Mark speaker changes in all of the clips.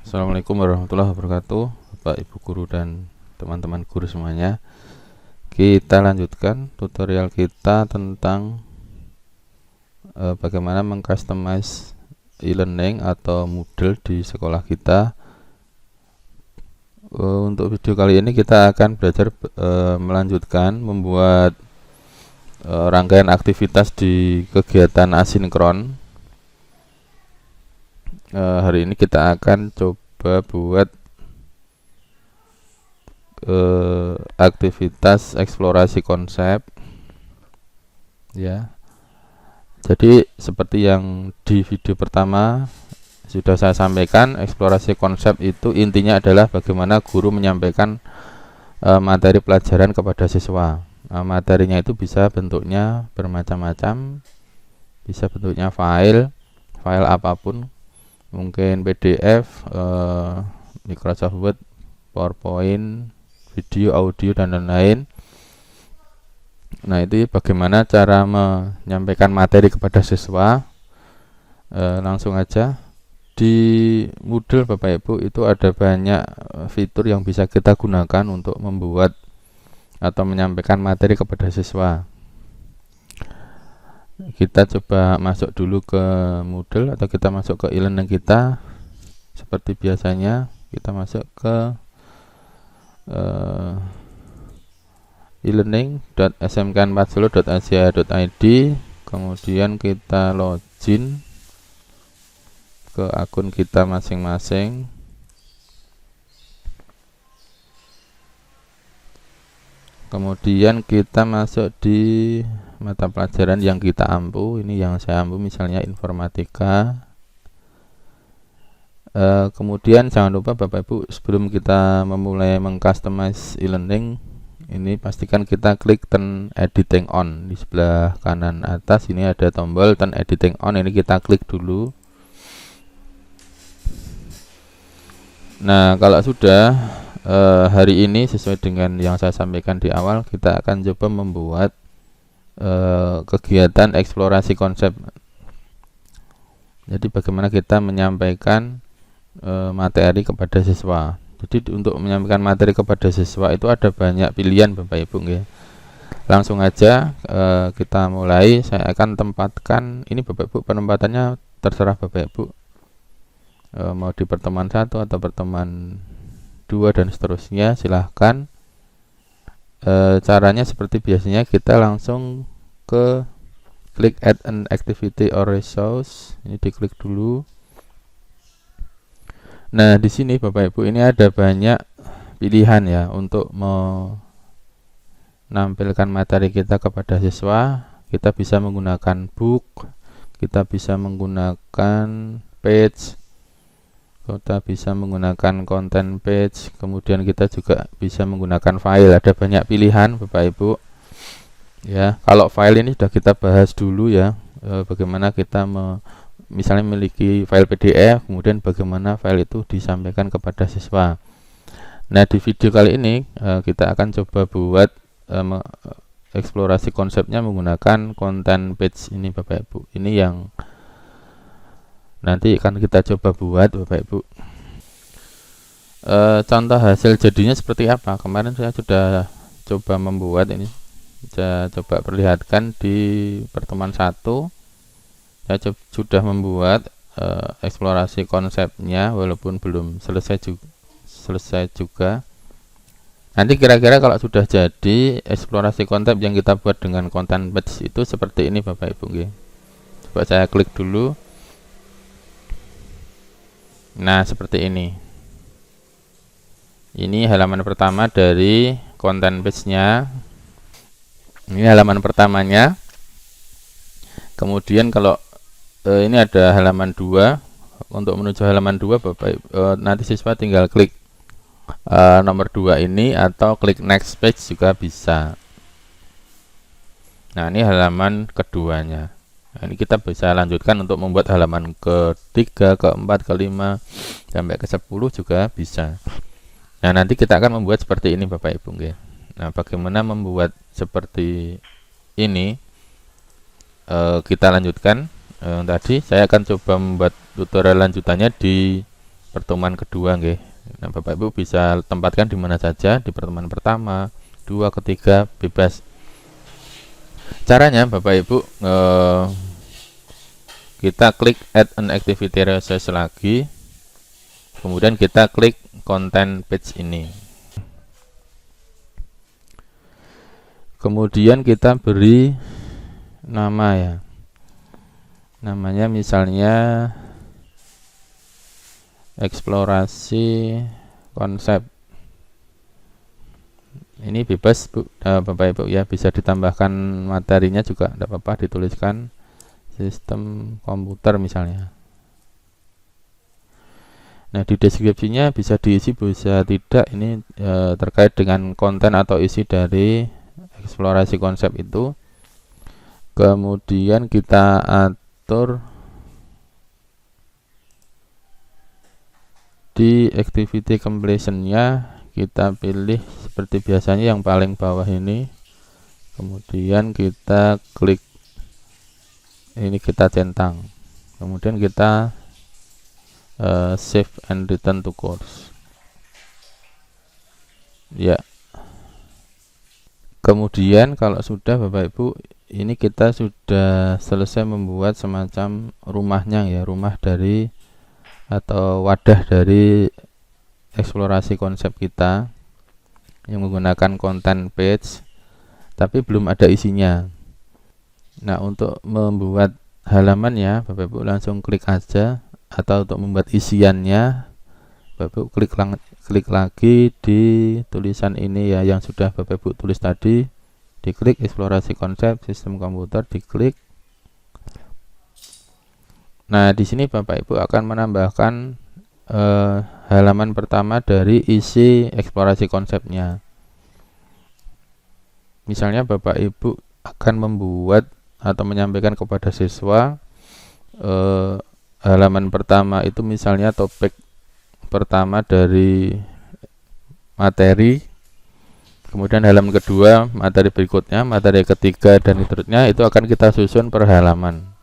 Speaker 1: Assalamualaikum warahmatullahi wabarakatuh, Bapak Ibu guru dan teman-teman guru semuanya. Kita lanjutkan tutorial kita tentang bagaimana mengcustomize e-learning atau Moodle di sekolah kita. Untuk video kali ini kita akan belajar melanjutkan membuat rangkaian aktivitas di kegiatan asinkron. Hari ini kita akan coba buat aktivitas eksplorasi konsep, ya. Jadi seperti yang di video pertama sudah saya sampaikan, eksplorasi konsep itu intinya adalah bagaimana guru menyampaikan materi pelajaran kepada siswa. Materinya itu bisa bentuknya bermacam-macam, bisa bentuknya file apapun, mungkin PDF, Microsoft Word, PowerPoint, video, audio, dan lain-lain. Nah, itu bagaimana cara menyampaikan materi kepada siswa. Langsung aja. Di Moodle Bapak Ibu itu ada banyak fitur yang bisa kita gunakan untuk membuat atau menyampaikan materi kepada siswa. Kita coba masuk dulu ke Moodle atau kita masuk ke e-learning kita. Seperti biasanya kita masuk ke e-learning.smk4solo.asia.id, kemudian kita login ke akun kita masing-masing. Kemudian kita masuk di mata pelajaran yang kita ampu. Ini yang saya ampu, misalnya informatika. Kemudian jangan lupa Bapak Ibu, sebelum kita memulai mengcustomize e-learning ini, pastikan kita klik turn editing on. Di sebelah kanan atas ini ada tombol turn editing on, ini kita klik dulu. Nah, kalau sudah, hari ini sesuai dengan yang saya sampaikan di awal, kita akan coba membuat kegiatan eksplorasi konsep. Jadi bagaimana kita menyampaikan materi kepada siswa. Jadi untuk menyampaikan materi kepada siswa itu ada banyak pilihan Bapak Ibu nggih. Langsung aja kita mulai. Saya akan tempatkan ini Bapak Ibu, penempatannya terserah Bapak Ibu, mau di pertemuan 1 atau pertemuan 2 dan seterusnya, silahkan. Caranya seperti biasanya, kita langsung ke klik add an activity or resource. Ini diklik dulu. Nah, di sini Bapak Ibu ini ada banyak pilihan ya untuk menampilkan materi kita kepada siswa. Kita bisa menggunakan book, kita bisa menggunakan page, kita bisa menggunakan content page, kemudian kita juga bisa menggunakan file. Ada banyak pilihan Bapak Ibu ya. Kalau file ini sudah kita bahas dulu ya, bagaimana kita misalnya memiliki file PDF, kemudian bagaimana file itu disampaikan kepada siswa. Nah, di video kali ini kita akan coba buat eksplorasi konsepnya menggunakan content page ini Bapak Ibu. Ini yang nanti akan kita coba buat Bapak Ibu. Contoh hasil jadinya seperti apa? Kemarin saya sudah coba membuat ini. Saya coba perlihatkan di pertemuan 1. Saya sudah membuat eksplorasi konsepnya, walaupun belum selesai juga. Nanti kira-kira kalau sudah jadi eksplorasi konsep yang kita buat dengan content page itu seperti ini Bapak Ibu nggih. Coba saya klik dulu. Nah, seperti ini. Ini halaman pertama dari content page-nya. Ini halaman pertamanya. Kemudian kalau ini ada halaman 2. Untuk menuju halaman 2 Bapak nanti siswa tinggal klik nomor 2 ini atau klik next page juga bisa. Nah, ini halaman keduanya. Nah, ini kita bisa lanjutkan untuk membuat halaman ke-3, ke-4, ke-5 sampai ke-10 juga bisa. Nah, nanti kita akan membuat seperti ini Bapak Ibu nggih. Nah, bagaimana membuat seperti ini, kita lanjutkan. Tadi saya akan coba membuat tutorial lanjutannya di pertemuan kedua nggih. Nah, Bapak Ibu bisa tempatkan di mana saja, di pertemuan pertama, 2, ketiga, bebas. Caranya Bapak Ibu kita klik add an activity resource lagi, kemudian kita klik content page ini, kemudian kita beri nama ya, namanya misalnya eksplorasi konsep. Ini bebas Bapak Ibu ya, bisa ditambahkan materinya juga tidak apa-apa, dituliskan sistem komputer misalnya. Nah, di deskripsinya bisa diisi bisa tidak, ini terkait dengan konten atau isi dari eksplorasi konsep itu. Kemudian kita atur di activity completion-nya, kita pilih seperti biasanya yang paling bawah ini, kemudian kita klik ini, kita centang, kemudian kita save and return to course ya. Kemudian kalau sudah Bapak Ibu, ini kita sudah selesai membuat semacam rumahnya ya, rumah dari atau wadah dari eksplorasi konsep kita yang menggunakan content page, tapi belum ada isinya. Nah, untuk membuat halamannya Bapak Ibu langsung klik aja, atau untuk membuat isiannya Bapak Ibu klik lagi di tulisan ini ya, yang sudah Bapak Ibu tulis tadi, diklik eksplorasi konsep sistem komputer, diklik. Nah, di sini Bapak Ibu akan menambahkan halaman pertama dari isi eksplorasi konsepnya. Misalnya Bapak Ibu akan membuat atau menyampaikan kepada siswa halaman pertama itu misalnya topik pertama dari materi, kemudian halaman kedua materi berikutnya, materi ketiga, dan seterusnya, itu akan kita susun per halaman.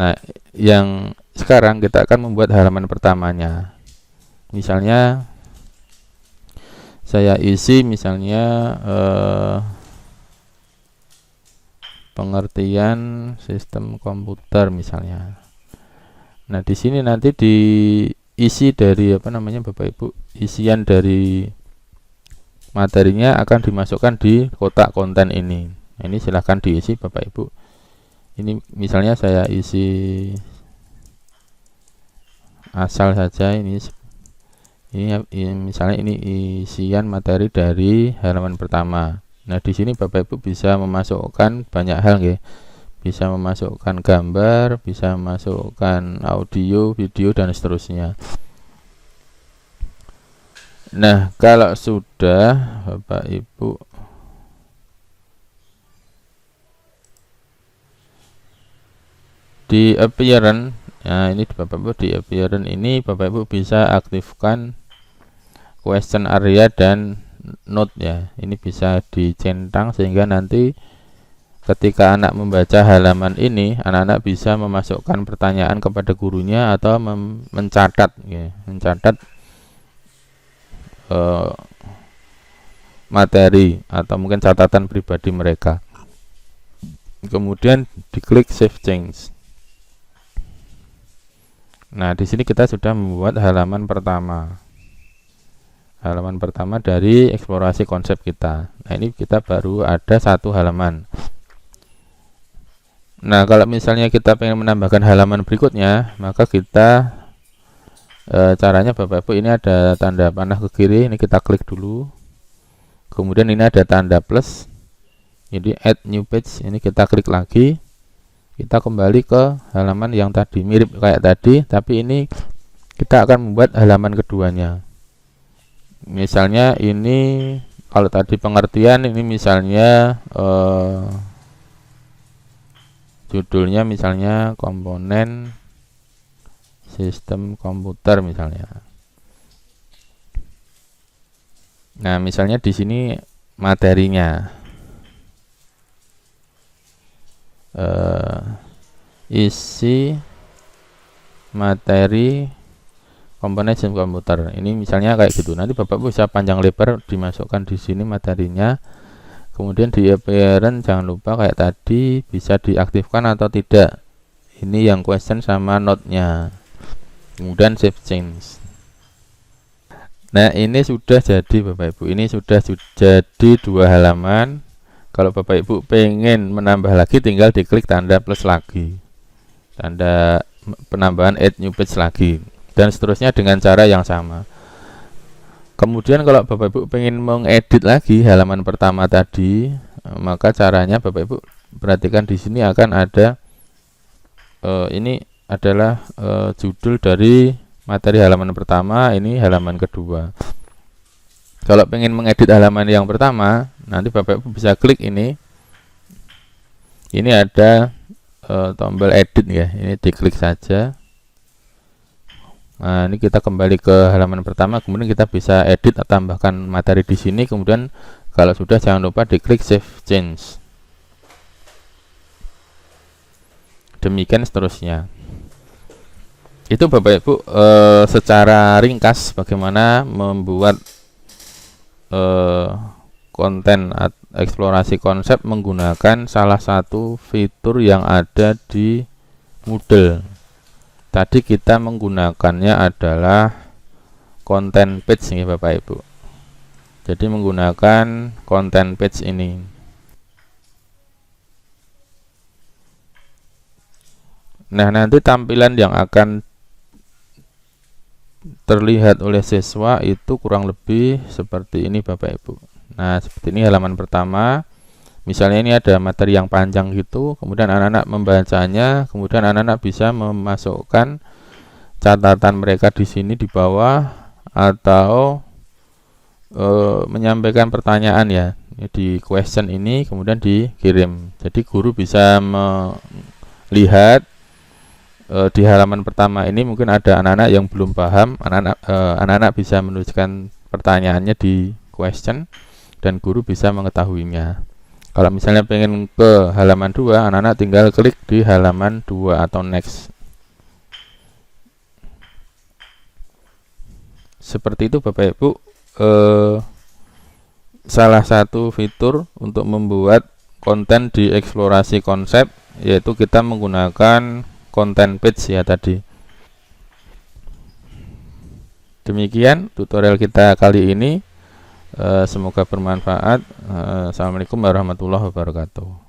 Speaker 1: Nah, yang sekarang kita akan membuat halaman pertamanya. Misalnya saya isi misalnya pengertian sistem komputer misalnya. Nah, di sini nanti diisi dari Bapak Ibu, isian dari materinya akan dimasukkan di kotak konten ini. Nah, ini silahkan diisi Bapak Ibu. Ini misalnya saya isi asal saja, ini misalnya ini isian materi dari halaman pertama. Nah, di sini Bapak Ibu bisa memasukkan banyak hal ya. Bisa memasukkan gambar, bisa memasukkan audio, video, dan seterusnya. Nah, kalau sudah Bapak Ibu di appearance, nah ini Bapak Ibu di appearance ini Bapak Ibu bisa aktifkan question area dan note ya. Ini bisa dicentang sehingga nanti ketika anak membaca halaman ini, anak-anak bisa memasukkan pertanyaan kepada gurunya atau mencatat ya, materi atau mungkin catatan pribadi mereka. Kemudian diklik save change. Nah, di sini kita sudah membuat halaman pertama. Halaman pertama dari eksplorasi konsep kita. Nah, ini kita baru ada satu halaman. Nah, kalau misalnya kita ingin menambahkan halaman berikutnya, maka kita caranya Bapak Ibu, ini ada tanda panah ke kiri, ini kita klik dulu. Kemudian ini ada tanda plus, jadi add new page, ini kita klik lagi. Kita kembali ke halaman yang tadi, mirip kayak tadi, tapi ini kita akan membuat halaman keduanya. Misalnya ini kalau tadi pengertian, ini misalnya judulnya misalnya komponen sistem komputer misalnya. Nah, misalnya di sini materinya isi materi komponen sistem komputer. Ini misalnya kayak gitu. Nanti Bapak bisa panjang lebar dimasukkan di sini materinya. Kemudian di appearance jangan lupa kayak tadi bisa diaktifkan atau tidak. Ini yang question sama note-nya. Kemudian save change. Nah, ini sudah jadi Bapak Ibu. Ini sudah jadi 2 halaman. Kalau Bapak Ibu pengen menambah lagi, tinggal diklik tanda plus lagi, tanda penambahan add new page lagi, dan seterusnya dengan cara yang sama. Kemudian kalau Bapak Ibu pengen mengedit lagi halaman pertama tadi, maka caranya Bapak Ibu perhatikan di sini akan ada ini adalah judul dari materi halaman pertama, ini halaman kedua. Kalau pengen mengedit halaman yang pertama, nanti Bapak Ibu bisa klik ini. Ini ada tombol edit ya, ini diklik saja. Nah, ini kita kembali ke halaman pertama, kemudian kita bisa edit atau tambahkan materi di sini. Kemudian kalau sudah, jangan lupa diklik save change. Demikian seterusnya. Itu Bapak Ibu secara ringkas bagaimana membuat konten eksplorasi konsep menggunakan salah satu fitur yang ada di Moodle. Tadi kita menggunakannya adalah content page nih Bapak Ibu. Jadi menggunakan content page ini. Nah, nanti tampilan yang akan terlihat oleh siswa itu kurang lebih seperti ini Bapak Ibu. Nah, seperti ini halaman pertama. Misalnya ini ada materi yang panjang gitu, kemudian anak-anak membacanya, kemudian anak-anak bisa memasukkan catatan mereka di sini di bawah, atau menyampaikan pertanyaan ya di question ini, kemudian dikirim. Jadi guru bisa melihat di halaman pertama ini mungkin ada anak-anak yang belum paham, anak-anak bisa menuliskan pertanyaannya di question dan guru bisa mengetahuinya. Kalau misalnya pengen ke halaman 2, anak-anak tinggal klik di halaman 2 atau next. Seperti itu Bapak Ibu, salah satu fitur untuk membuat konten di eksplorasi konsep, yaitu kita menggunakan content page ya tadi. Demikian tutorial kita kali ini. Semoga bermanfaat. Assalamualaikum warahmatullahi wabarakatuh.